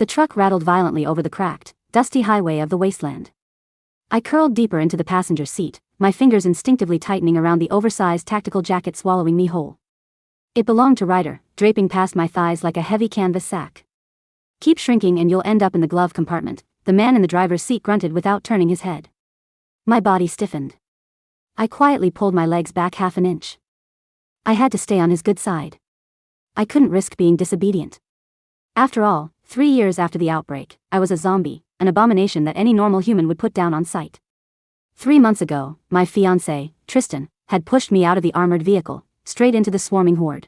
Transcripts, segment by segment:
The truck rattled violently over the cracked, dusty highway of the wasteland. I curled deeper into the passenger seat, my fingers instinctively tightening around the oversized tactical jacket swallowing me whole. It belonged to Ryder, draping past my thighs like a heavy canvas sack. "Keep shrinking and you'll end up in the glove compartment," the man in the driver's seat grunted without turning his head. My body stiffened. I quietly pulled my legs back half an inch. I had to stay on his good side. I couldn't risk being disobedient. After all, 3 years after the outbreak, I was a zombie, an abomination that any normal human would put down on sight. 3 months ago, my fiancé, Tristan, had pushed me out of the armored vehicle, straight into the swarming horde.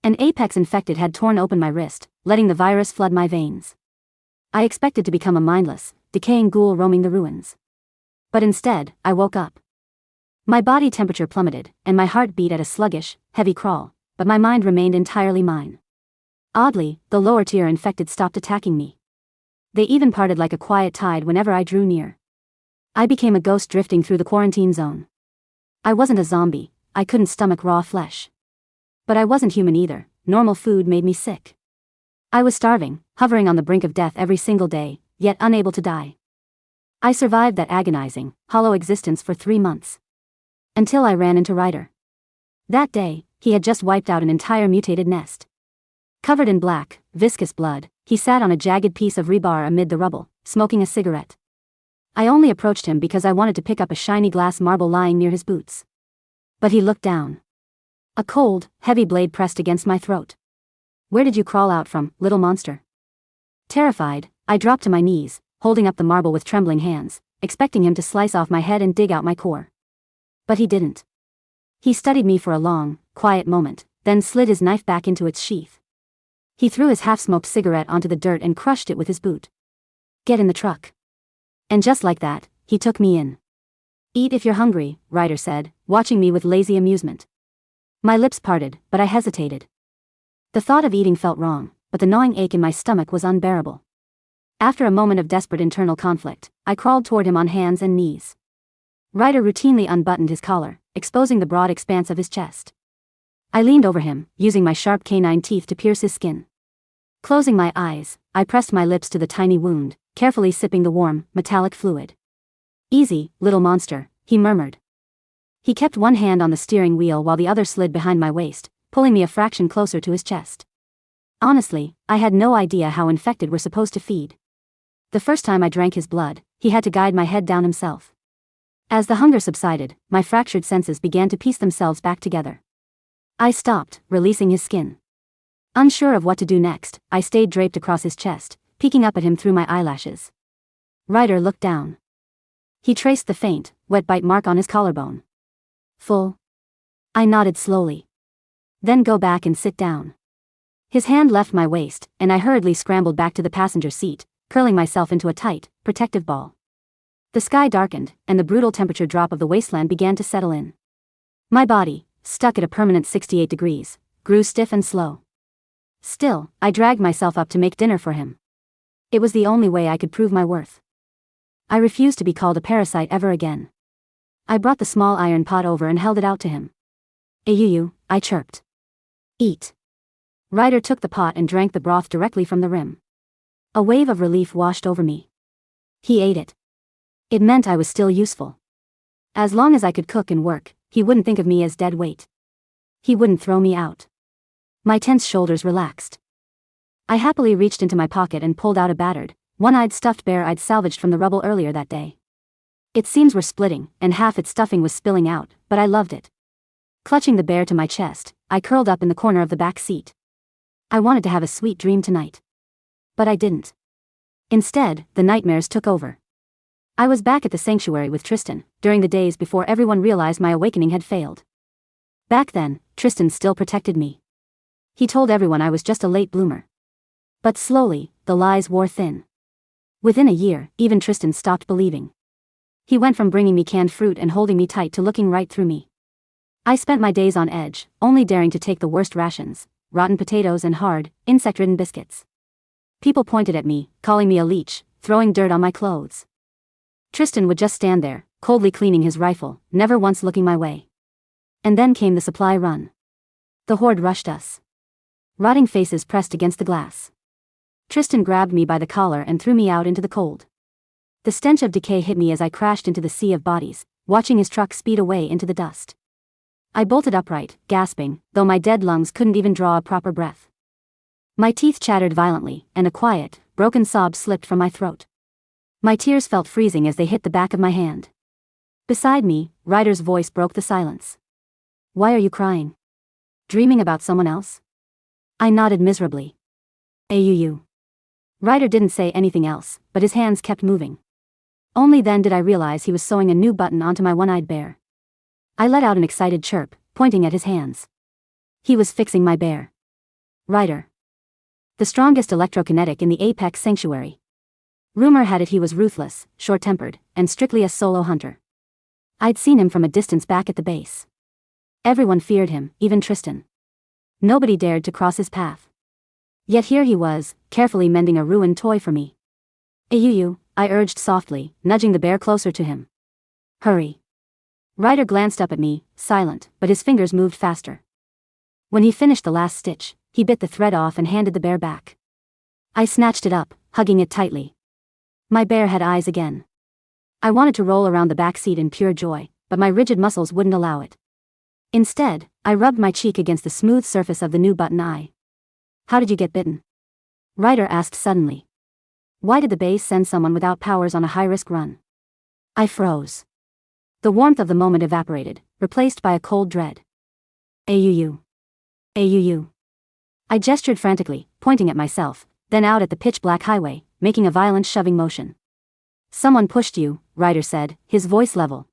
An apex infected had torn open my wrist, letting the virus flood my veins. I expected to become a mindless, decaying ghoul roaming the ruins. But instead, I woke up. My body temperature plummeted, and my heart beat at a sluggish, heavy crawl, but my mind remained entirely mine. Oddly, the lower tier infected stopped attacking me. They even parted like a quiet tide whenever I drew near. I became a ghost drifting through the quarantine zone. I wasn't a zombie, I couldn't stomach raw flesh. But I wasn't human either, normal food made me sick. I was starving, hovering on the brink of death every single day, yet unable to die. I survived that agonizing, hollow existence for 3 months. Until I ran into Ryder. That day, he had just wiped out an entire mutated nest. Covered in black, viscous blood, he sat on a jagged piece of rebar amid the rubble, smoking a cigarette. I only approached him because I wanted to pick up a shiny glass marble lying near his boots. But he looked down. A cold, heavy blade pressed against my throat. "Where did you crawl out from, little monster?" Terrified, I dropped to my knees, holding up the marble with trembling hands, expecting him to slice off my head and dig out my core. But he didn't. He studied me for a long, quiet moment, then slid his knife back into its sheath. He threw his half-smoked cigarette onto the dirt and crushed it with his boot. "Get in the truck." And just like that, he took me in. "Eat if you're hungry," Ryder said, watching me with lazy amusement. My lips parted, but I hesitated. The thought of eating felt wrong, but the gnawing ache in my stomach was unbearable. After a moment of desperate internal conflict, I crawled toward him on hands and knees. Ryder routinely unbuttoned his collar, exposing the broad expanse of his chest. I leaned over him, using my sharp canine teeth to pierce his skin. Closing my eyes, I pressed my lips to the tiny wound, carefully sipping the warm, metallic fluid. "Easy, little monster," he murmured. He kept one hand on the steering wheel while the other slid behind my waist, pulling me a fraction closer to his chest. Honestly, I had no idea how infected were supposed to feed. The first time I drank his blood, he had to guide my head down himself. As the hunger subsided, my fractured senses began to piece themselves back together. I stopped, releasing his skin. Unsure of what to do next, I stayed draped across his chest, peeking up at him through my eyelashes. Ryder looked down. He traced the faint, wet bite mark on his collarbone. "Full?" I nodded slowly. "Then go back and sit down." His hand left my waist, and I hurriedly scrambled back to the passenger seat, curling myself into a tight, protective ball. The sky darkened, and the brutal temperature drop of the wasteland began to settle in. My body, stuck at a permanent 68 degrees, grew stiff and slow. Still, I dragged myself up to make dinner for him. It was the only way I could prove my worth. I refused to be called a parasite ever again. I brought the small iron pot over and held it out to him. "Ayuyu," I chirped. "Eat." Ryder took the pot and drank the broth directly from the rim. A wave of relief washed over me. He ate it. It meant I was still useful. As long as I could cook and work, he wouldn't think of me as dead weight. He wouldn't throw me out. My tense shoulders relaxed. I happily reached into my pocket and pulled out a battered, one-eyed stuffed bear I'd salvaged from the rubble earlier that day. Its seams were splitting, and half its stuffing was spilling out, but I loved it. Clutching the bear to my chest, I curled up in the corner of the back seat. I wanted to have a sweet dream tonight. But I didn't. Instead, the nightmares took over. I was back at the sanctuary with Tristan, during the days before everyone realized my awakening had failed. Back then, Tristan still protected me. He told everyone I was just a late bloomer. But slowly, the lies wore thin. Within a year, even Tristan stopped believing. He went from bringing me canned fruit and holding me tight to looking right through me. I spent my days on edge, only daring to take the worst rations, rotten potatoes and hard, insect-ridden biscuits. People pointed at me, calling me a leech, throwing dirt on my clothes. Tristan would just stand there, coldly cleaning his rifle, never once looking my way. And then came the supply run. The horde rushed us. Rotting faces pressed against the glass. Tristan grabbed me by the collar and threw me out into the cold. The stench of decay hit me as I crashed into the sea of bodies, watching his truck speed away into the dust. I bolted upright, gasping, though my dead lungs couldn't even draw a proper breath. My teeth chattered violently, and a quiet, broken sob slipped from my throat. My tears felt freezing as they hit the back of my hand. Beside me, Ryder's voice broke the silence. Why are you crying? Dreaming about someone else? I nodded miserably. Auuu. Ryder didn't say anything else, but his hands kept moving. Only then did I realize he was sewing a new button onto my one-eyed bear. I let out an excited chirp, pointing at his hands. He was fixing my bear. Ryder. The strongest electrokinetic in the Apex Sanctuary. Rumor had it he was ruthless, short-tempered, and strictly a solo hunter. I'd seen him from a distance back at the base. Everyone feared him, even Tristan. Nobody dared to cross his path. Yet here he was, carefully mending a ruined toy for me. Auuu, I urged softly, nudging the bear closer to him. Hurry. Ryder glanced up at me, silent, but his fingers moved faster. When he finished the last stitch, he bit the thread off and handed the bear back. I snatched it up, hugging it tightly. My bear had eyes again. I wanted to roll around the back seat in pure joy, but my rigid muscles wouldn't allow it. Instead, I rubbed my cheek against the smooth surface of the new button eye. How did you get bitten? Ryder asked suddenly. Why did the base send someone without powers on a high-risk run? I froze. The warmth of the moment evaporated, replaced by a cold dread. Auuu. Auuu. I gestured frantically, pointing at myself, then out at the pitch-black highway, making a violent shoving motion. Someone pushed you, Ryder said, his voice level.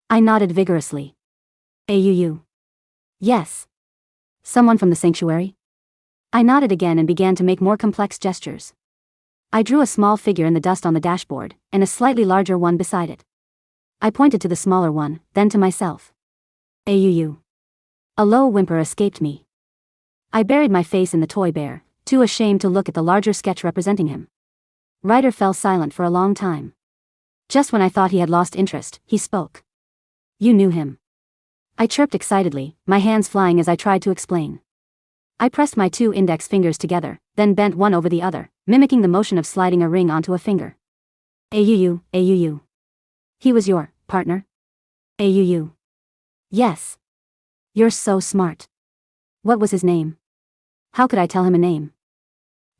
I nodded vigorously. Auuu. Yes. Someone from the sanctuary? I nodded again and began to make more complex gestures. I drew a small figure in the dust on the dashboard, and a slightly larger one beside it. I pointed to the smaller one, then to myself. Auuu. A low whimper escaped me. I buried my face in the toy bear, too ashamed to look at the larger sketch representing him. Ryder fell silent for a long time. Just when I thought he had lost interest, he spoke. You knew him. I chirped excitedly, my hands flying as I tried to explain. I pressed my 2 index fingers together, then bent one over the other, mimicking the motion of sliding a ring onto a finger. Auuu, auuu. He was your partner? Auuu. Yes. You're so smart. What was his name? How could I tell him a name?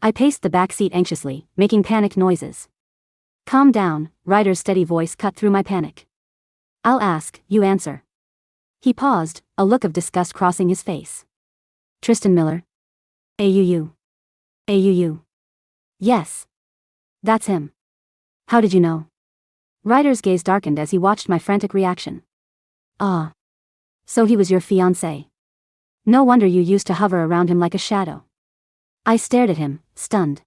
I paced the back seat anxiously, making panicked noises. Calm down, Ryder's steady voice cut through my panic. I'll ask, you answer. He paused, a look of disgust crossing his face. Tristan Miller? Auuu. Auuu. Yes. That's him. How did you know? Ryder's gaze darkened as he watched my frantic reaction. Ah. So he was your fiancé. No wonder you used to hover around him like a shadow. I stared at him, stunned.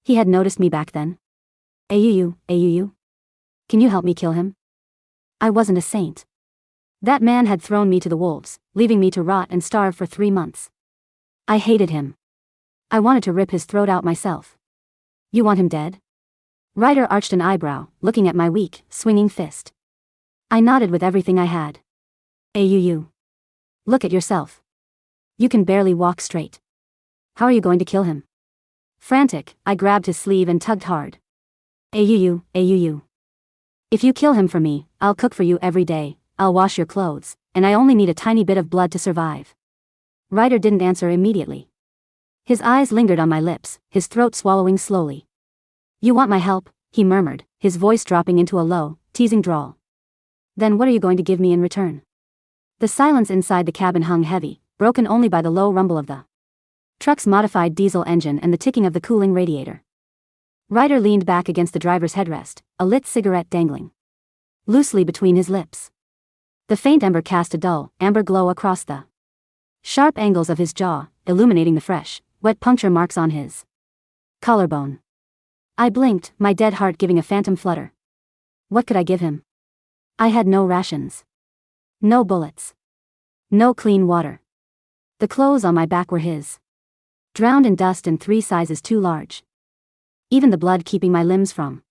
He had noticed me back then. Auuu, auuu. Can you help me kill him? I wasn't a saint. That man had thrown me to the wolves, leaving me to rot and starve for 3 months. I hated him. I wanted to rip his throat out myself. You want him dead? Ryder arched an eyebrow, looking at my weak, swinging fist. I nodded with everything I had. Auuu. Look at yourself. You can barely walk straight. How are you going to kill him? Frantic, I grabbed his sleeve and tugged hard. Auuu, auuu. If you kill him for me, I'll cook for you every day, I'll wash your clothes, and I only need a tiny bit of blood to survive. Ryder didn't answer immediately. His eyes lingered on my lips, his throat swallowing slowly. You want my help, he murmured, his voice dropping into a low, teasing drawl. Then what are you going to give me in return? The silence inside the cabin hung heavy, broken only by the low rumble of the truck's modified diesel engine and the ticking of the cooling radiator. Ryder leaned back against the driver's headrest, a lit cigarette dangling loosely between his lips. The faint ember cast a dull, amber glow across the sharp angles of his jaw, illuminating the fresh, wet puncture marks on his collarbone. I blinked, my dead heart giving a phantom flutter. What could I give him? I had no rations. No bullets. No clean water. The clothes on my back were his. Drowned in dust and 3 sizes too large. Even the blood keeping my limbs from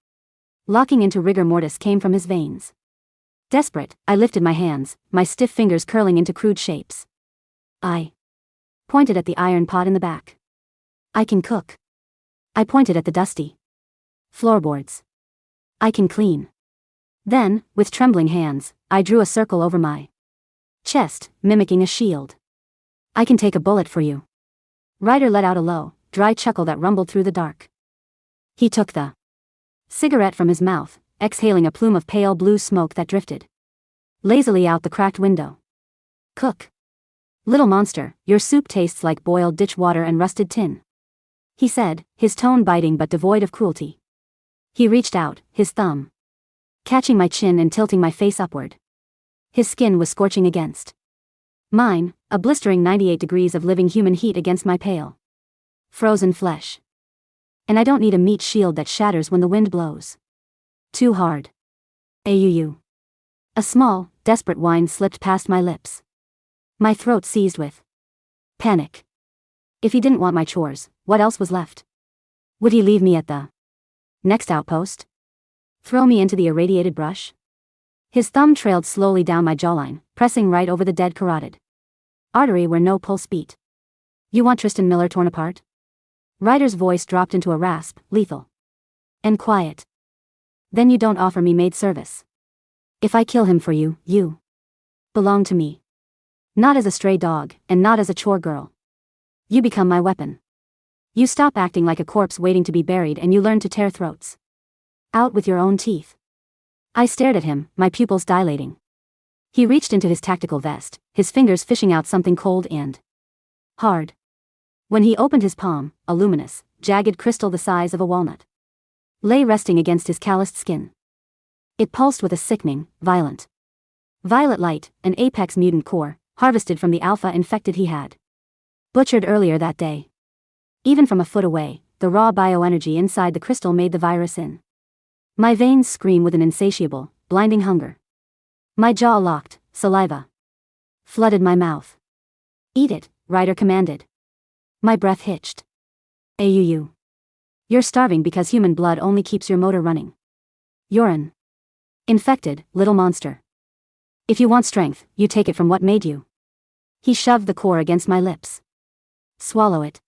locking into rigor mortis came from his veins. Desperate, I lifted my hands, my stiff fingers curling into crude shapes. I pointed at the iron pot in the back. I can cook. I pointed at the dusty floorboards. I can clean. Then, with trembling hands, I drew a circle over my chest, mimicking a shield. I can take a bullet for you. Ryder let out a low, dry chuckle that rumbled through the dark. He took the cigarette from his mouth, exhaling a plume of pale blue smoke that drifted lazily out the cracked window. Cook. Little monster, your soup tastes like boiled ditch water and rusted tin, he said, his tone biting but devoid of cruelty. He reached out, his thumb catching my chin and tilting my face upward. His skin was scorching against mine, a blistering 98 degrees of living human heat against my pale, frozen flesh. And I don't need a meat shield that shatters when the wind blows too hard. Auuu. A small, desperate whine slipped past my lips. My throat seized with panic. If he didn't want my chores, what else was left? Would he leave me at the next outpost? Throw me into the irradiated brush? His thumb trailed slowly down my jawline, pressing right over the dead carotid artery where no pulse beat. You want Tristan Miller torn apart? Ryder's voice dropped into a rasp, lethal and quiet. Then you don't offer me maid service. If I kill him for you, you belong to me. Not as a stray dog, and not as a chore girl. You become my weapon. You stop acting like a corpse waiting to be buried and you learn to tear throats out with your own teeth. I stared at him, my pupils dilating. He reached into his tactical vest, his fingers fishing out something cold and hard. When he opened his palm, a luminous, jagged crystal the size of a walnut lay resting against his calloused skin. It pulsed with a sickening, violent violet light, an apex mutant core, harvested from the alpha infected he had butchered earlier that day. Even from a foot away, the raw bioenergy inside the crystal made the virus in my veins scream with an insatiable, blinding hunger. My jaw locked, saliva flooded my mouth. Eat it, Ryder commanded. My breath hitched. Auuu. You're starving because human blood only keeps your motor running. You're an infected, little monster. If you want strength, you take it from what made you. He shoved the core against my lips. Swallow it.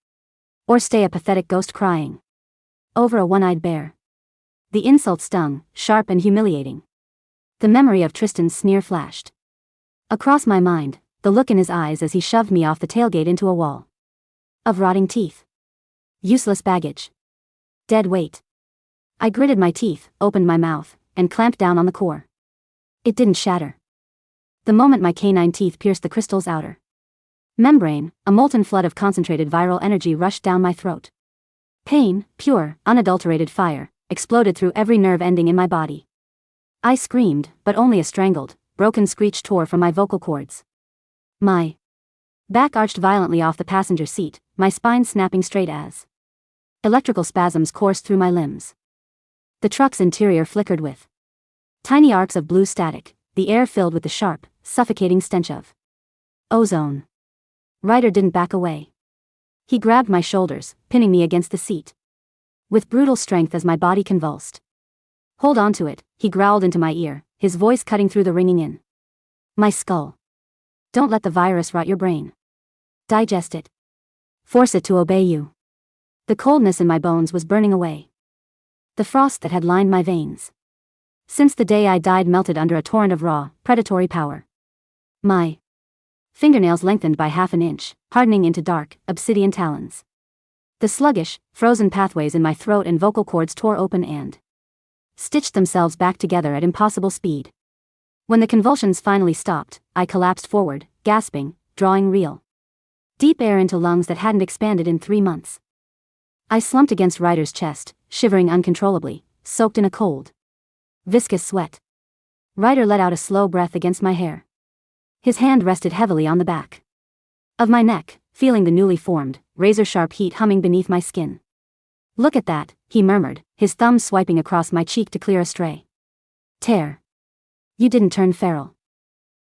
Or stay a pathetic ghost crying over a one-eyed bear. The insult stung, sharp and humiliating. The memory of Tristan's sneer flashed across my mind, the look in his eyes as he shoved me off the tailgate into a wall of rotting teeth. Useless baggage. Dead weight. I gritted my teeth, opened my mouth, and clamped down on the core. It didn't shatter. The moment my canine teeth pierced the crystal's outer membrane, a molten flood of concentrated viral energy rushed down my throat. Pain, pure, unadulterated fire, exploded through every nerve ending in my body. I screamed, but only a strangled, broken screech tore from my vocal cords. My back arched violently off the passenger seat, my spine snapping straight as electrical spasms coursed through my limbs. The truck's interior flickered with tiny arcs of blue static, the air filled with the sharp, suffocating stench of ozone. Ryder didn't back away. He grabbed my shoulders, pinning me against the seat with brutal strength as my body convulsed. Hold on to it, he growled into my ear, his voice cutting through the ringing in my skull. Don't let the virus rot your brain. Digest it. Force it to obey you. The coldness in my bones was burning away. The frost that had lined my veins since the day I died melted under a torrent of raw, predatory power. My fingernails lengthened by half an inch, hardening into dark, obsidian talons. The sluggish, frozen pathways in my throat and vocal cords tore open and stitched themselves back together at impossible speed. When the convulsions finally stopped, I collapsed forward, gasping, drawing real deep air into lungs that hadn't expanded in 3 months. I slumped against Ryder's chest, shivering uncontrollably, soaked in a cold, viscous sweat. Ryder let out a slow breath against my hair. His hand rested heavily on the back of my neck, feeling the newly formed, razor-sharp heat humming beneath my skin. Look at that, he murmured, his thumb swiping across my cheek to clear a stray tear. You didn't turn feral.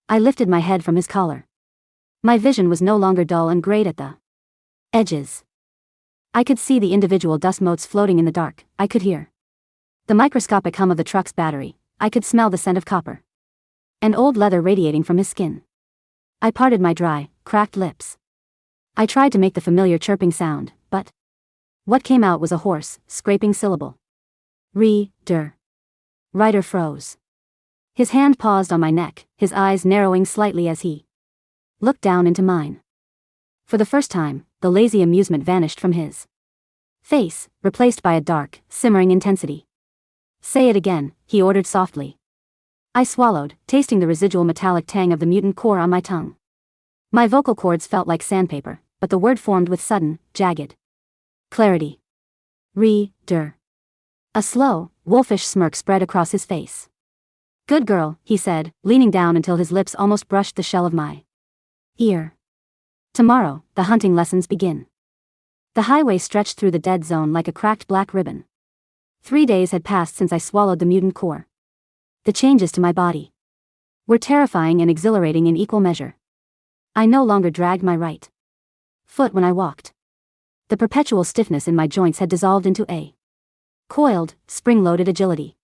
I lifted my head from his collar. My vision was no longer dull and grayed at the edges. I could see the individual dust motes floating in the dark, I could hear the microscopic hum of the truck's battery, I could smell the scent of copper and old leather radiating from his skin. I parted my dry, cracked lips. I tried to make the familiar chirping sound, but What came out was a hoarse, scraping syllable. Ryder. Ryder froze. His hand paused on my neck, his eyes narrowing slightly as he looked down into mine. For the first time, the lazy amusement vanished from his face, replaced by a dark, simmering intensity. Say it again, he ordered softly. I swallowed, tasting the residual metallic tang of the mutant core on my tongue. My vocal cords felt like sandpaper, but the word formed with sudden, jagged clarity. Ryder. A slow, wolfish smirk spread across his face. Good girl, he said, leaning down until his lips almost brushed the shell of my ear. Tomorrow, the hunting lessons begin. The highway stretched through the dead zone like a cracked black ribbon. 3 days had passed since I swallowed the mutant core. The changes to my body were terrifying and exhilarating in equal measure. I no longer dragged my right foot when I walked. The perpetual stiffness in my joints had dissolved into a coiled, spring-loaded agility.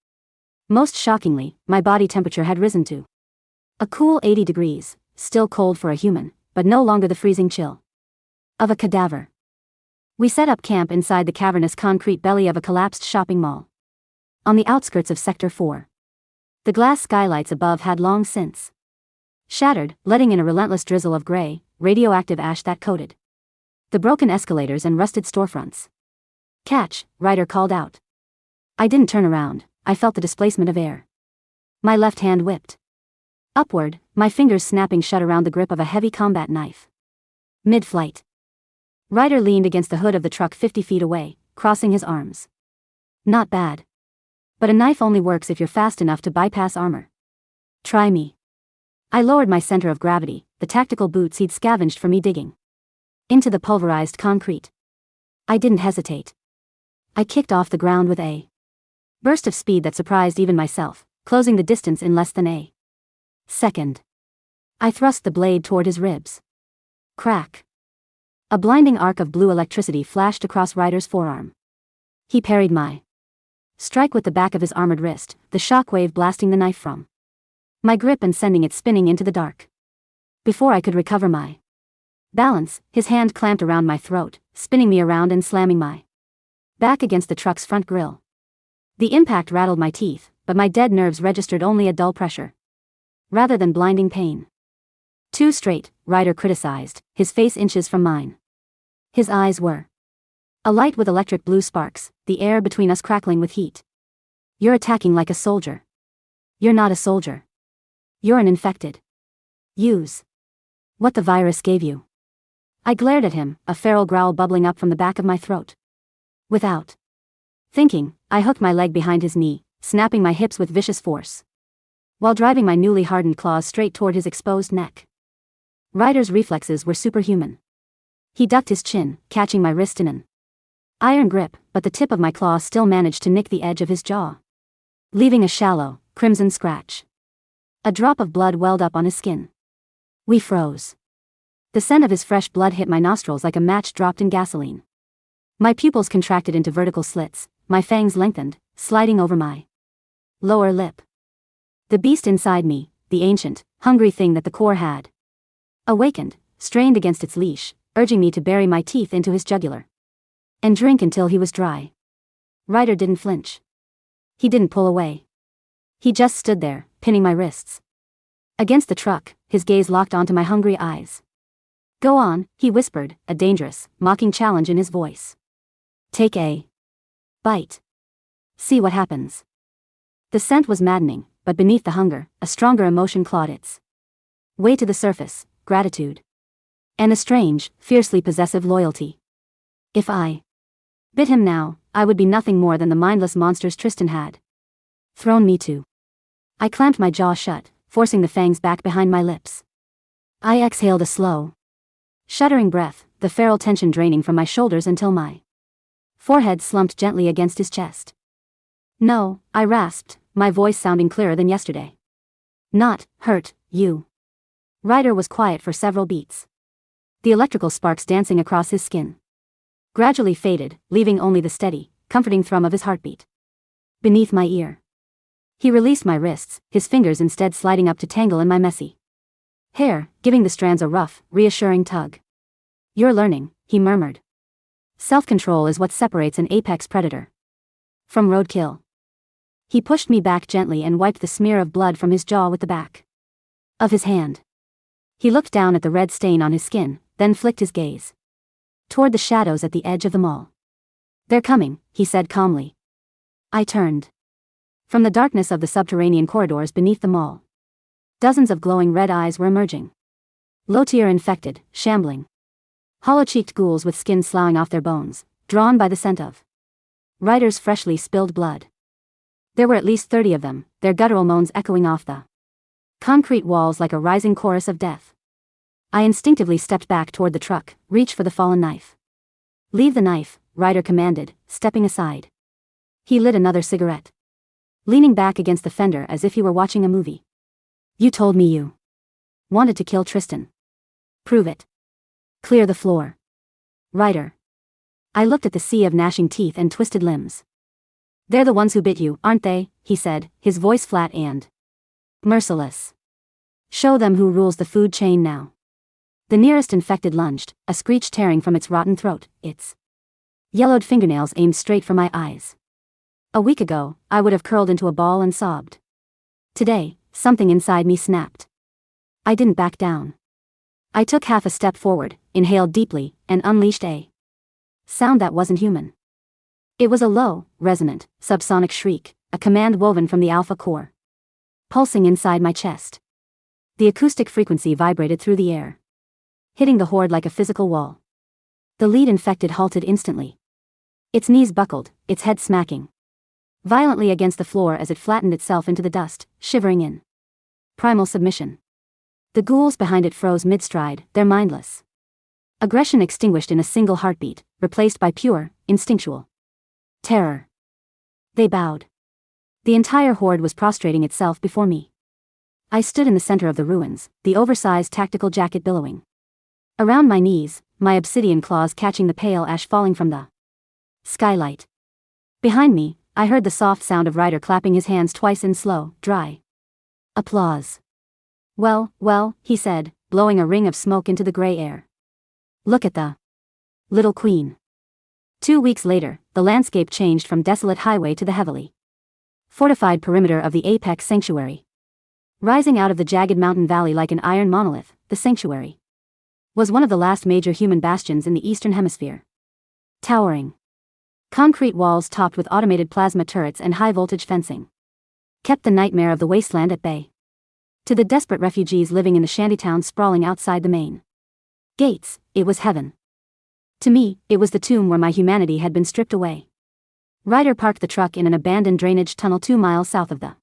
Most shockingly, my body temperature had risen to a cool 80 degrees, still cold for a human, but no longer the freezing chill of a cadaver. We set up camp inside the cavernous concrete belly of a collapsed shopping mall on the outskirts of Sector 4. The glass skylights above had long since shattered, letting in a relentless drizzle of gray, radioactive ash that coated the broken escalators and rusted storefronts. Catch, Ryder called out. I didn't turn around, I felt the displacement of air. My left hand whipped upward, my fingers snapping shut around the grip of a heavy combat knife. Mid-flight. Ryder leaned against the hood of the truck 50 feet away, crossing his arms. Not bad. But a knife only works if you're fast enough to bypass armor. Try me. I lowered my center of gravity, the tactical boots he'd scavenged for me digging into the pulverized concrete. I didn't hesitate. I kicked off the ground with a burst of speed that surprised even myself, closing the distance in less than a second. I thrust the blade toward his ribs. Crack. A blinding arc of blue electricity flashed across Ryder's forearm. He parried my strike with the back of his armored wrist, the shockwave blasting the knife from my grip and sending it spinning into the dark. Before I could recover my balance, his hand clamped around my throat, spinning me around and slamming my back against the truck's front grille. The impact rattled my teeth, but my dead nerves registered only a dull pressure rather than blinding pain. Too straight, Ryder criticized, his face inches from mine. His eyes were alight with electric blue sparks, the air between us crackling with heat. You're attacking like a soldier. You're not a soldier. You're an infected. Use what the virus gave you. I glared at him, a feral growl bubbling up from the back of my throat. Without thinking, I hooked my leg behind his knee, snapping my hips with vicious force, while driving my newly hardened claws straight toward his exposed neck. Ryder's reflexes were superhuman. He ducked his chin, catching my wrist in an iron grip, but the tip of my claw still managed to nick the edge of his jaw, leaving a shallow, crimson scratch. A drop of blood welled up on his skin. We froze. The scent of his fresh blood hit my nostrils like a match dropped in gasoline. My pupils contracted into vertical slits, my fangs lengthened, sliding over my lower lip. The beast inside me, the ancient, hungry thing that the core had awakened, strained against its leash, urging me to bury my teeth into his jugular and drink until he was dry. Ryder didn't flinch. He didn't pull away. He just stood there, pinning my wrists against the truck, his gaze locked onto my hungry eyes. Go on, he whispered, a dangerous, mocking challenge in his voice. Take a bite. See what happens. The scent was maddening, but beneath the hunger, a stronger emotion clawed its way to the surface, gratitude. And a strange, fiercely possessive loyalty. If I bit him now, I would be nothing more than the mindless monsters Tristan had thrown me to. I clamped my jaw shut, forcing the fangs back behind my lips. I exhaled a slow, shuddering breath, the feral tension draining from my shoulders until my forehead slumped gently against his chest. No, I rasped, my voice sounding clearer than yesterday. Not hurt you. Ryder was quiet for several beats. The electrical sparks dancing across his skin gradually faded, leaving only the steady, comforting thrum of his heartbeat beneath my ear. He released my wrists, his fingers instead sliding up to tangle in my messy hair, giving the strands a rough, reassuring tug. You're learning, he murmured. Self-control is what separates an apex predator from roadkill. He pushed me back gently and wiped the smear of blood from his jaw with the back of his hand. He looked down at the red stain on his skin, then flicked his gaze toward the shadows at the edge of the mall. "They're coming," he said calmly. I turned. From the darkness of the subterranean corridors beneath the mall, dozens of glowing red eyes were emerging. Low-tier infected, shambling. Hollow-cheeked ghouls with skin sloughing off their bones, drawn by the scent of Ryder's freshly spilled blood. There were at least 30 of them, their guttural moans echoing off the concrete walls like a rising chorus of death. I instinctively stepped back toward the truck, reached for the fallen knife. "Leave the knife," Ryder commanded, stepping aside. He lit another cigarette, leaning back against the fender as if he were watching a movie. "You told me you wanted to kill Tristan. Prove it. Clear the floor." "Ryder." I looked at the sea of gnashing teeth and twisted limbs. "They're the ones who bit you, aren't they?" he said, his voice flat and merciless. "Show them who rules the food chain now." The nearest infected lunged, a screech tearing from its rotten throat, its yellowed fingernails aimed straight for my eyes. A week ago, I would have curled into a ball and sobbed. Today, something inside me snapped. I didn't back down. I took half a step forward, inhaled deeply, and unleashed a sound that wasn't human. It was a low, resonant, subsonic shriek, a command woven from the alpha core, pulsing inside my chest. The acoustic frequency vibrated through the air, hitting the horde like a physical wall. The lead infected halted instantly. Its knees buckled, its head smacking violently against the floor as it flattened itself into the dust, shivering in primal submission. The ghouls behind it froze mid-stride, their mindless aggression extinguished in a single heartbeat, replaced by pure, instinctual terror. They bowed. The entire horde was prostrating itself before me. I stood in the center of the ruins, the oversized tactical jacket billowing around my knees, my obsidian claws catching the pale ash falling from the skylight. Behind me, I heard the soft sound of Ryder clapping his hands twice in slow, dry applause. Well, he said, blowing a ring of smoke into the gray air. "Look at the little queen." 2 weeks later, the landscape changed from desolate highway to the heavily fortified perimeter of the apex sanctuary. Rising out of the jagged mountain valley like an iron monolith, the sanctuary was one of the last major human bastions in the Eastern Hemisphere. Towering concrete walls topped with automated plasma turrets and high-voltage fencing kept the nightmare of the wasteland at bay. To the desperate refugees living in the shantytown sprawling outside the main gates, it was heaven. To me, it was the tomb where my humanity had been stripped away. Ryder parked the truck in an abandoned drainage tunnel 2 miles south of the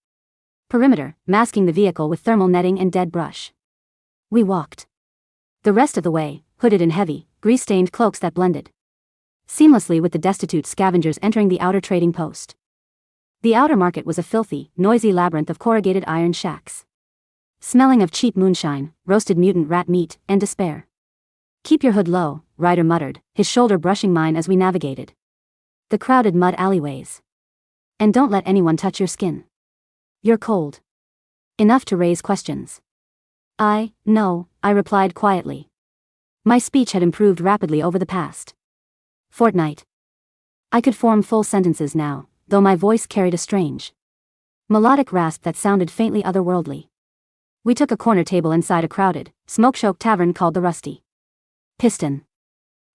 perimeter, masking the vehicle with thermal netting and dead brush. We walked the rest of the way, hooded in heavy, grease-stained cloaks that blended seamlessly with the destitute scavengers entering the outer trading post. The outer market was a filthy, noisy labyrinth of corrugated iron shacks, smelling of cheap moonshine, roasted mutant rat meat, and despair. "Keep your hood low," Ryder muttered, his shoulder brushing mine as we navigated the crowded mud alleyways. "And don't let anyone touch your skin. You're cold enough to raise questions." "I know," I replied quietly. My speech had improved rapidly over the past fortnight. I could form full sentences now, though my voice carried a strange, melodic rasp that sounded faintly otherworldly. We took a corner table inside a crowded, smoke-choked tavern called the Rusty Piston.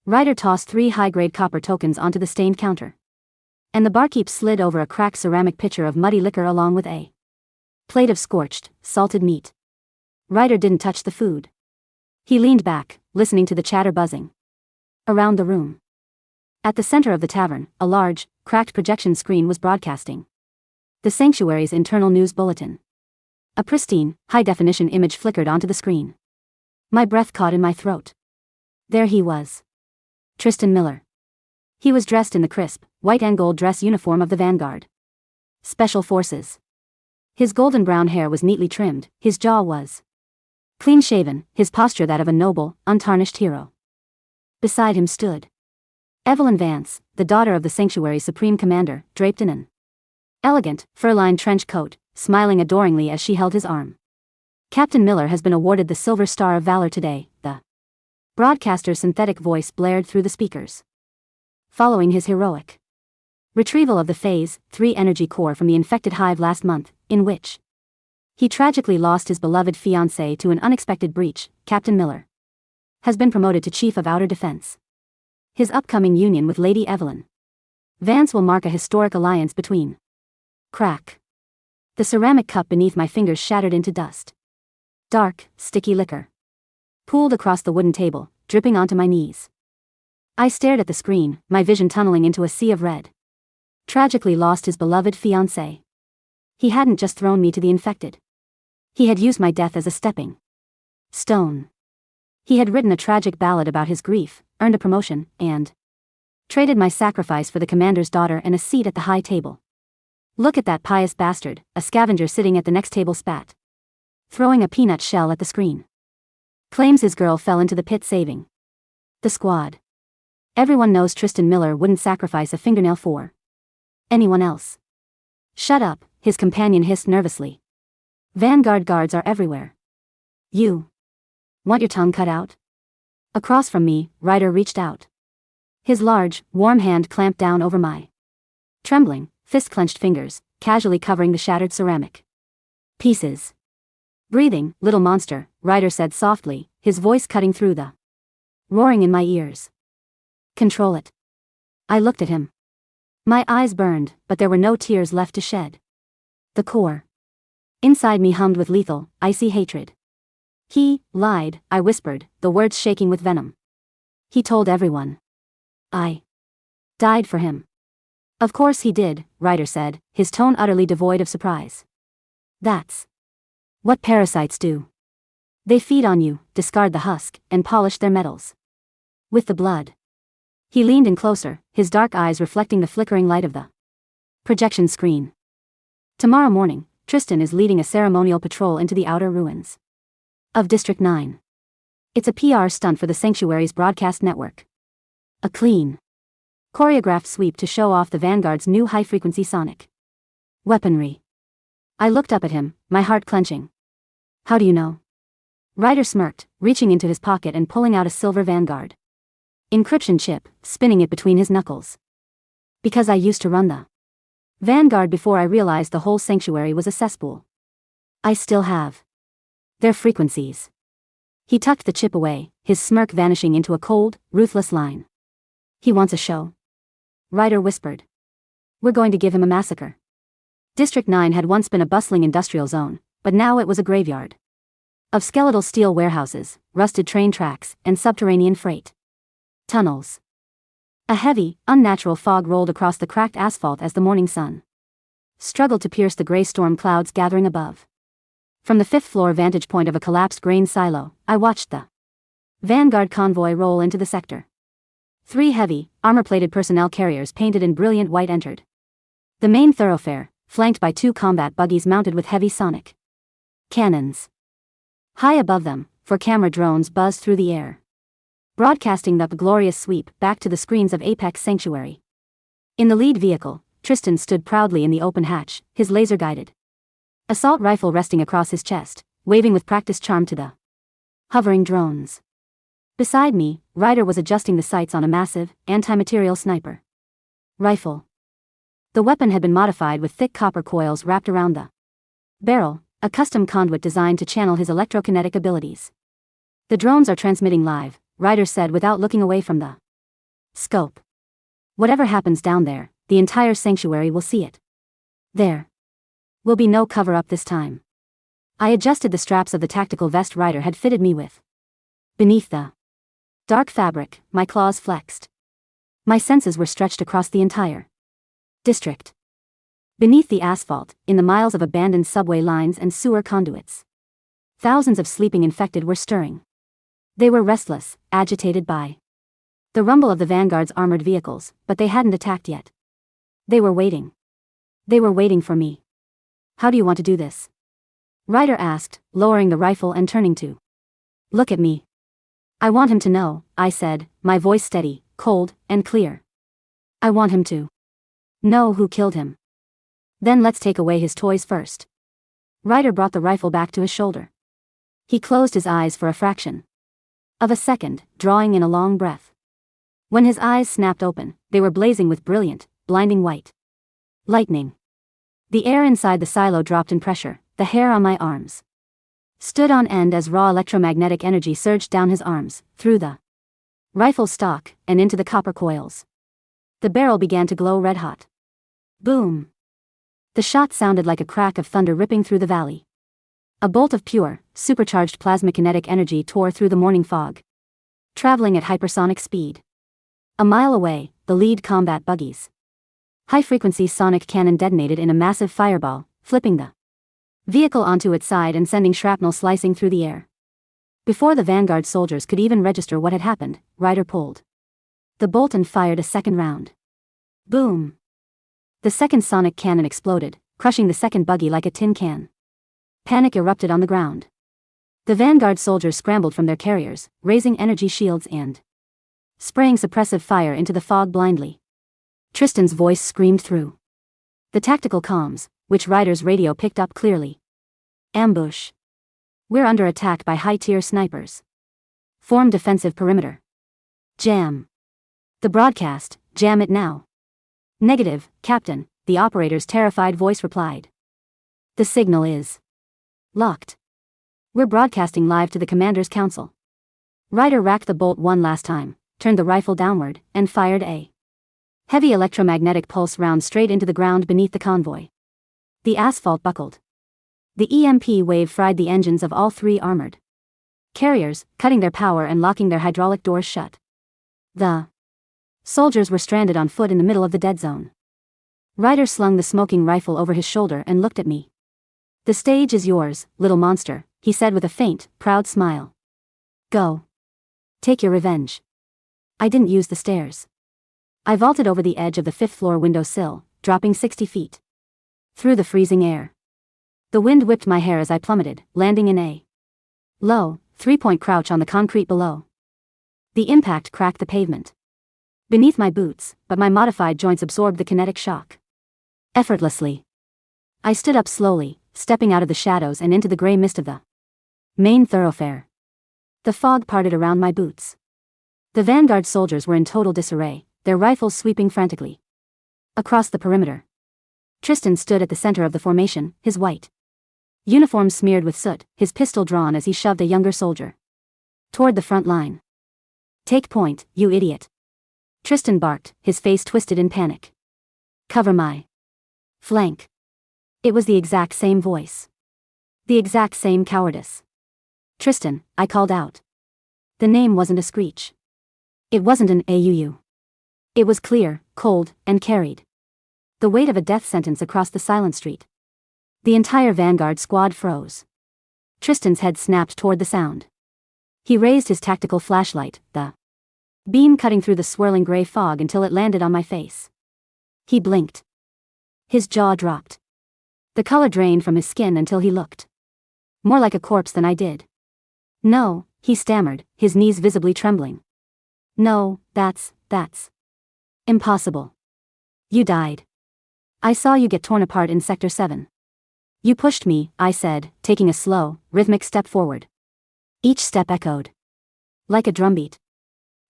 Ryder tossed 3 high-grade copper tokens onto the stained counter, and the barkeep slid over a cracked ceramic pitcher of muddy liquor along with a plate of scorched, salted meat. Ryder didn't touch the food. He leaned back, listening to the chatter buzzing around the room. At the center of the tavern, a large, cracked projection screen was broadcasting the sanctuary's internal news bulletin. A pristine, high-definition image flickered onto the screen. My breath caught in my throat. There he was. Tristan Miller. He was dressed in the crisp, white and gold dress uniform of the Vanguard Special Forces. His golden brown hair was neatly trimmed, his jaw was clean-shaven, his posture that of a noble, untarnished hero. Beside him stood Evelyn Vance, the daughter of the sanctuary's supreme commander, draped in an elegant, fur-lined trench coat, smiling adoringly as she held his arm. "Captain Miller has been awarded the Silver Star of Valor today," the broadcaster's synthetic voice blared through the speakers. following his heroic retrieval of the Phase 3 energy core from the infected hive last month, in which he tragically lost his beloved fiancé to an unexpected breach. Captain Miller has been promoted to Chief of Outer Defense. His upcoming union with Lady Evelyn Vance will mark a historic alliance between. Crack. The ceramic cup beneath my fingers shattered into dust. Dark, sticky liquor pooled across the wooden table, dripping onto my knees. I stared at the screen, my vision tunneling into a sea of red. Tragically lost his beloved fiancé. He hadn't just thrown me to the infected. He had used my death as a stepping stone. He had written a tragic ballad about his grief, earned a promotion, and traded my sacrifice for the commander's daughter and a seat at the high table. Look at that pious bastard, a scavenger sitting at the next table spat, throwing a peanut shell at the screen. Claims his girl fell into the pit saving the squad. Everyone knows Tristan Miller wouldn't sacrifice a fingernail for anyone else. Shut up, his companion hissed nervously. Vanguard guards are everywhere. You want your tongue cut out? Across from me, Ryder reached out. His large, warm hand clamped down over my trembling, fist-clenched fingers, casually covering the shattered ceramic pieces. Breathing, little monster, Ryder said softly, his voice cutting through the roaring in my ears. Control it. I looked at him. My eyes burned, but there were no tears left to shed. The core inside me hummed with lethal, icy hatred. He lied, I whispered, the words shaking with venom. He told everyone I died for him. Of course he did, Ryder said, his tone utterly devoid of surprise. That's what parasites do. They feed on you, discard the husk, and polish their metals with the blood. He leaned in closer, his dark eyes reflecting the flickering light of the projection screen. Tomorrow morning, Tristan is leading a ceremonial patrol into the outer ruins of District 9. It's a PR stunt for the Sanctuary's broadcast network. A clean, choreographed sweep to show off the Vanguard's new high-frequency sonic weaponry. I looked up at him, my heart clenching. How do you know? Ryder smirked, reaching into his pocket and pulling out a silver Vanguard encryption chip, spinning it between his knuckles. Because I used to run the Vanguard before I realized the whole sanctuary was a cesspool. I still have their frequencies. He tucked the chip away, his smirk vanishing into a cold, ruthless line. He wants a show? Ryder whispered. We're going to give him a massacre. District 9 had once been a bustling industrial zone, but now it was a graveyard of skeletal steel warehouses, rusted train tracks, and subterranean freight tunnels. A heavy, unnatural fog rolled across the cracked asphalt as the morning sun struggled to pierce the gray storm clouds gathering above. From the fifth-floor vantage point of a collapsed grain silo, I watched the Vanguard convoy roll into the sector. 3 heavy, armor-plated personnel carriers painted in brilliant white entered the main thoroughfare, flanked by 2 combat buggies mounted with heavy sonic cannons. High above them, 4 camera drones buzzed through the air, broadcasting the glorious sweep back to the screens of Apex Sanctuary. In the lead vehicle, Tristan stood proudly in the open hatch, his laser-guided assault rifle resting across his chest, waving with practiced charm to the hovering drones. Beside me, Ryder was adjusting the sights on a massive, anti-material sniper rifle. The weapon had been modified with thick copper coils wrapped around the barrel, a custom conduit designed to channel his electrokinetic abilities. The drones are transmitting live, Ryder said without looking away from the scope. Whatever happens down there, the entire sanctuary will see it. There will be no cover-up this time. I adjusted the straps of the tactical vest Ryder had fitted me with. Beneath the dark fabric, my claws flexed. My senses were stretched across the entire district. Beneath the asphalt, in the miles of abandoned subway lines and sewer conduits, thousands of sleeping infected were stirring. They were restless, agitated by the rumble of the Vanguard's armored vehicles, but they hadn't attacked yet. They were waiting. They were waiting for me. How do you want to do this? Ryder asked, lowering the rifle and turning to look at me. I want him to know, I said, my voice steady, cold, and clear. I want him to know who killed him. Then let's take away his toys first. Ryder brought the rifle back to his shoulder. He closed his eyes for a fraction of a second, drawing in a long breath. When his eyes snapped open, they were blazing with brilliant, blinding white lightning. The air inside the silo dropped in pressure, the hair on my arms stood on end as raw electromagnetic energy surged down his arms, through the rifle stock, and into the copper coils. The barrel began to glow red-hot. Boom! The shot sounded like a crack of thunder ripping through the valley. A bolt of pure, supercharged plasmakinetic energy tore through the morning fog, traveling at hypersonic speed. A mile away, the lead combat buggies high-frequency sonic cannon detonated in a massive fireball, flipping the vehicle onto its side and sending shrapnel slicing through the air. Before the vanguard soldiers could even register what had happened, Ryder pulled the bolt and fired a second round. Boom! The second sonic cannon exploded, crushing the second buggy like a tin can. Panic erupted on the ground. The vanguard soldiers scrambled from their carriers, raising energy shields and spraying suppressive fire into the fog blindly. Tristan's voice screamed through the tactical comms, which Ryder's radio picked up clearly. Ambush. We're under attack by high-tier snipers. Form defensive perimeter. Jam. The broadcast, jam it now. Negative, Captain, the operator's terrified voice replied. The signal is locked. We're broadcasting live to the Commander's Council. Ryder racked the bolt one last time, turned the rifle downward, and fired a heavy electromagnetic pulse round straight into the ground beneath the convoy. The asphalt buckled. The EMP wave fried the engines of all three armored carriers, cutting their power and locking their hydraulic doors shut. The soldiers were stranded on foot in the middle of the dead zone. Ryder slung the smoking rifle over his shoulder and looked at me. The stage is yours, little monster, he said with a faint, proud smile. Go. Take your revenge. I didn't use the stairs. I vaulted over the edge of the 5th-floor windowsill, dropping 60 feet through the freezing air. The wind whipped my hair as I plummeted, landing in a low, 3-point crouch on the concrete below. The impact cracked the pavement beneath my boots, but my modified joints absorbed the kinetic shock effortlessly. I stood up slowly, stepping out of the shadows and into the gray mist of the main thoroughfare. The fog parted around my boots. The vanguard soldiers were in total disarray, their rifles sweeping frantically across the perimeter. Tristan stood at the center of the formation, his white uniform smeared with soot, his pistol drawn as he shoved a younger soldier toward the front line. Take point, you idiot. Tristan barked, his face twisted in panic. Cover my flank. It was the exact same voice. The exact same cowardice. Tristan, I called out. The name wasn't a screech. It wasn't an AUU. It was clear, cold, and carried the weight of a death sentence across the silent street. The entire vanguard squad froze. Tristan's head snapped toward the sound. He raised his tactical flashlight, the beam cutting through the swirling gray fog until it landed on my face. He blinked. His jaw dropped. The color drained from his skin until he looked more like a corpse than I did. No, he stammered, his knees visibly trembling. No, that's impossible. You died. I saw you get torn apart in Sector 7. You pushed me, I said, taking a slow, rhythmic step forward. Each step echoed like a drumbeat.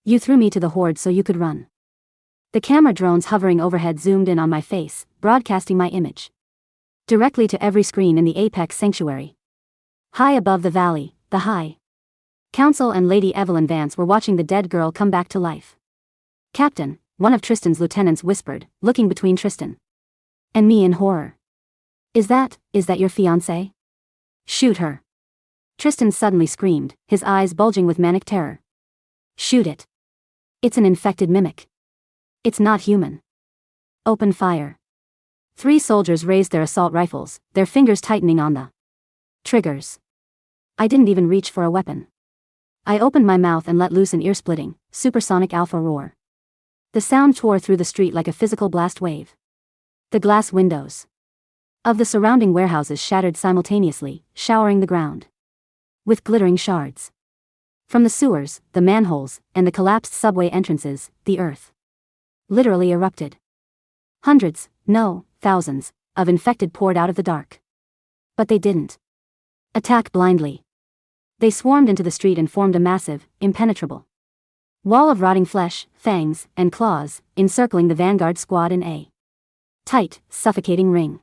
You threw me to the horde so you could run. The camera drones hovering overhead zoomed in on my face, broadcasting my image directly to every screen in the Apex Sanctuary. High above the valley, the High Council and Lady Evelyn Vance were watching the dead girl come back to life. Captain, one of Tristan's lieutenants whispered, looking between Tristan and me in horror. Is that your fiancé? Shoot her. Tristan suddenly screamed, his eyes bulging with manic terror. Shoot it. It's an infected mimic. It's not human. Open fire. 3 soldiers raised their assault rifles, their fingers tightening on the triggers. I didn't even reach for a weapon. I opened my mouth and let loose an ear-splitting, supersonic alpha roar. The sound tore through the street like a physical blast wave. The glass windows of the surrounding warehouses shattered simultaneously, showering the ground with glittering shards. From the sewers, the manholes, and the collapsed subway entrances, the earth literally erupted. Hundreds, no, thousands, of infected poured out of the dark. But they didn't attack blindly. They swarmed into the street and formed a massive, impenetrable Wall of rotting flesh, fangs, and claws, encircling the vanguard squad in a tight, suffocating ring.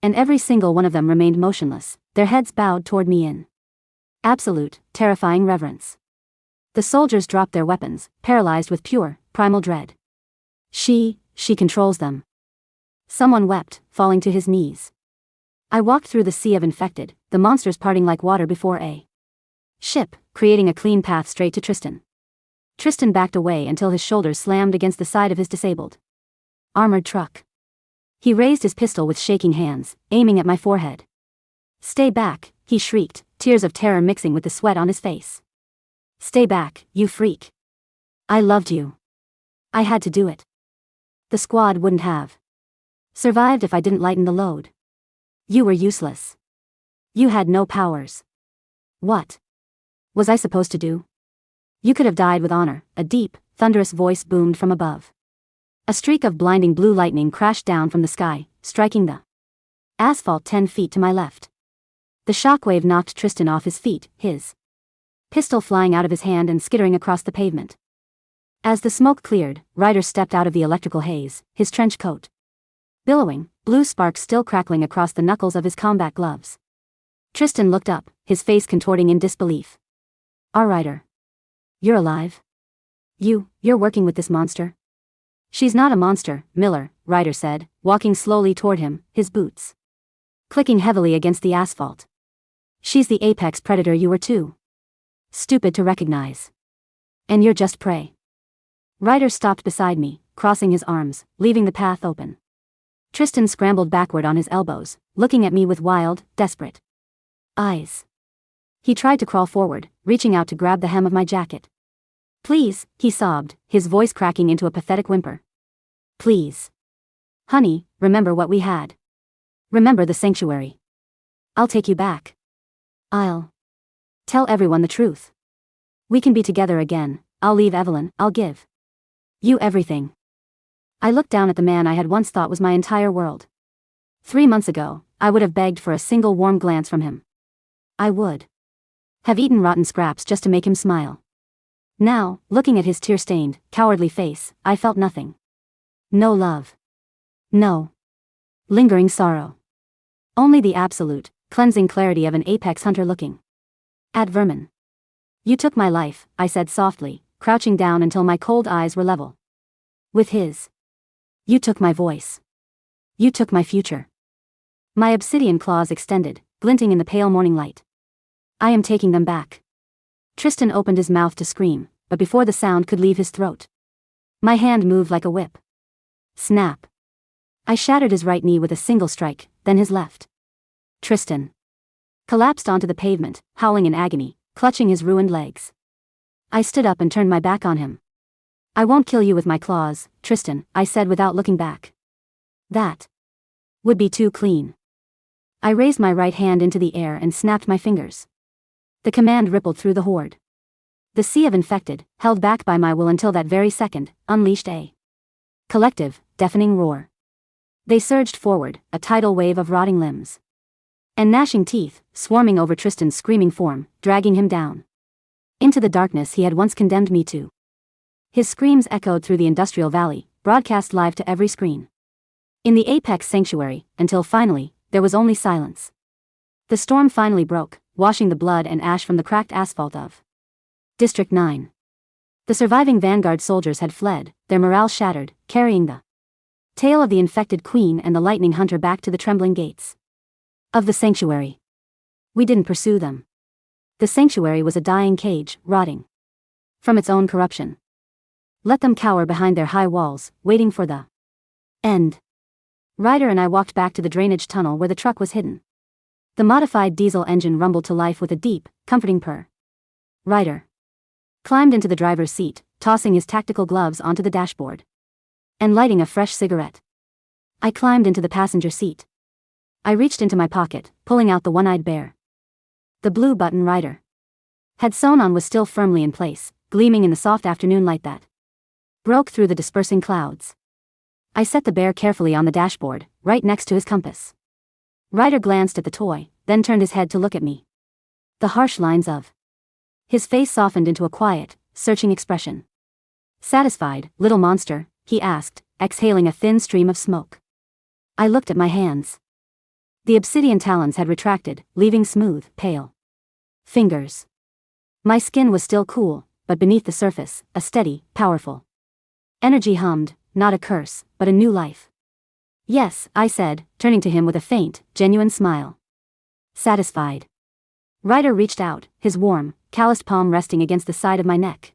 And every single one of them remained motionless, their heads bowed toward me in absolute, terrifying reverence. The soldiers dropped their weapons, paralyzed with pure, primal dread. She controls them. Someone wept, falling to his knees. I walked through the sea of infected, the monsters parting like water before a ship, creating a clean path straight to Tristan. Tristan backed away until his shoulders slammed against the side of his disabled armored truck. He raised his pistol with shaking hands, aiming at my forehead. "Stay back," he shrieked, tears of terror mixing with the sweat on his face. "Stay back, you freak. I loved you. I had to do it. The squad wouldn't have survived if I didn't lighten the load. You were useless. You had no powers. What was I supposed to do? You could have died with honor," a deep, thunderous voice boomed from above. A streak of blinding blue lightning crashed down from the sky, striking the asphalt 10 feet to my left. The shockwave knocked Tristan off his feet, his pistol flying out of his hand and skittering across the pavement. As the smoke cleared, Ryder stepped out of the electrical haze, his trench coat billowing, blue sparks still crackling across the knuckles of his combat gloves. Tristan looked up, his face contorting in disbelief. Ryder. You're alive? You're working with this monster?" "She's not a monster, Miller," Ryder said, walking slowly toward him, his boots clicking heavily against the asphalt. "She's the apex predator you were too stupid to recognize. And you're just prey." Ryder stopped beside me, crossing his arms, leaving the path open. Tristan scrambled backward on his elbows, looking at me with wild, desperate eyes. He tried to crawl forward, reaching out to grab the hem of my jacket. "Please," he sobbed, his voice cracking into a pathetic whimper. "Please. Honey, remember what we had. Remember the sanctuary. I'll take you back. I'll tell everyone the truth. We can be together again. I'll leave Evelyn, I'll give you everything." I looked down at the man I had once thought was my entire world. 3 months ago, I would have begged for a single warm glance from him. I would have eaten rotten scraps just to make him smile. Now, looking at his tear-stained, cowardly face, I felt nothing. No love. No lingering sorrow. Only the absolute, cleansing clarity of an apex hunter looking at vermin. "You took my life," I said softly, crouching down until my cold eyes were level with his. "You took my voice. You took my future." My obsidian claws extended, glinting in the pale morning light. "I am taking them back." Tristan opened his mouth to scream, but before the sound could leave his throat, my hand moved like a whip. Snap. I shattered his right knee with a single strike, then his left. Tristan collapsed onto the pavement, howling in agony, clutching his ruined legs. I stood up and turned my back on him. "I won't kill you with my claws, Tristan," I said without looking back. "That would be too clean." I raised my right hand into the air and snapped my fingers. The command rippled through the horde. The sea of infected, held back by my will until that very second, unleashed a collective, deafening roar. They surged forward, a tidal wave of rotting limbs and gnashing teeth, swarming over Tristan's screaming form, dragging him down into the darkness he had once condemned me to. His screams echoed through the industrial valley, broadcast live to every screen in the apex sanctuary, until finally, there was only silence. The storm finally broke, washing the blood and ash from the cracked asphalt of District 9. The surviving vanguard soldiers had fled, their morale shattered, carrying the tale of the infected queen and the lightning hunter back to the trembling gates of the sanctuary. We didn't pursue them. The sanctuary was a dying cage, rotting from its own corruption. Let them cower behind their high walls, waiting for the end. Ryder and I walked back to the drainage tunnel where the truck was hidden. The modified diesel engine rumbled to life with a deep, comforting purr. Ryder climbed into the driver's seat, tossing his tactical gloves onto the dashboard and lighting a fresh cigarette. I climbed into the passenger seat. I reached into my pocket, pulling out the one-eyed bear. The blue button Ryder had sewn on was still firmly in place, gleaming in the soft afternoon light that broke through the dispersing clouds. I set the bear carefully on the dashboard, right next to his compass. Ryder glanced at the toy, then turned his head to look at me. The harsh lines of his face softened into a quiet, searching expression. Satisfied, little monster? He asked, exhaling a thin stream of smoke. I looked at my hands. The obsidian talons had retracted, leaving smooth, pale fingers. My skin was still cool, but beneath the surface, a steady, powerful energy hummed, not a curse, but a new life. Yes, I said, turning to him with a faint, genuine smile. Satisfied. Ryder reached out, his warm, calloused palm resting against the side of my neck.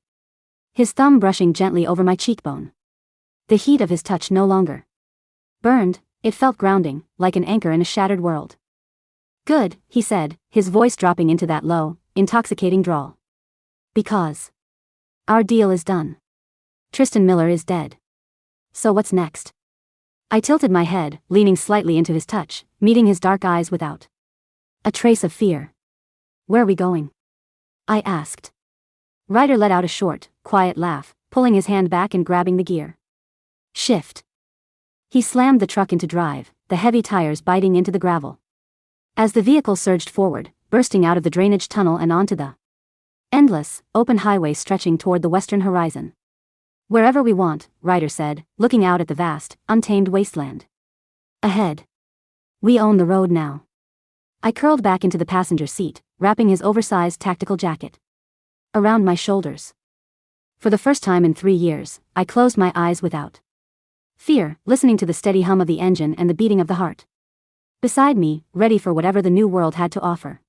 His thumb brushing gently over my cheekbone. The heat of his touch no longer burned, it felt grounding, like an anchor in a shattered world. Good, he said, his voice dropping into that low, intoxicating drawl. Because our deal is done. Tristan Miller is dead. So what's next? I tilted my head, leaning slightly into his touch, meeting his dark eyes without a trace of fear. Where are we going? I asked. Ryder let out a short, quiet laugh, pulling his hand back and grabbing the gear shift. He slammed the truck into drive, the heavy tires biting into the gravel. As the vehicle surged forward, bursting out of the drainage tunnel and onto the endless, open highway stretching toward the western horizon. Wherever we want, Ryder said, looking out at the vast, untamed wasteland ahead. We own the road now. I curled back into the passenger seat, wrapping his oversized tactical jacket around my shoulders. For the first time in 3 years, I closed my eyes without fear, listening to the steady hum of the engine and the beating of the heart beside me, ready for whatever the new world had to offer.